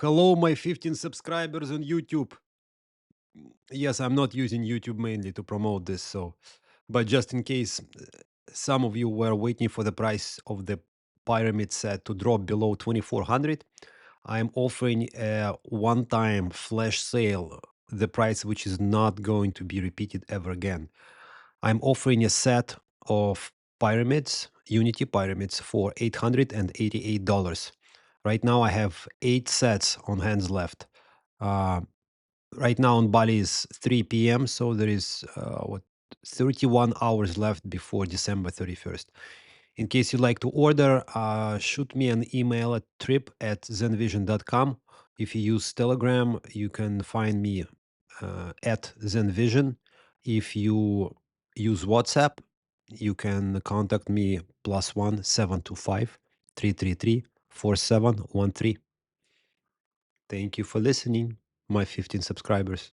Hello, my 15 subscribers on YouTube. Yes, I'm not using YouTube mainly to promote this, but just in case some of you were waiting for the price of the pyramid set to drop below 2400, I'm offering a one-time flash sale, the price which is not going to be repeated ever again. I'm offering a set of pyramids, Unity pyramids, for $888. Right now, I have 8 sets on hands left. Uh, right now in Bali is 3 p.m., so there is 31 hours left before December 31st. In case you'd like to order, shoot me an email at trip@zenvision.com. If you use Telegram, you can find me at ZenVision. If you use WhatsApp, you can contact me +1 725 333 4713. Thank you for listening, my 15 subscribers.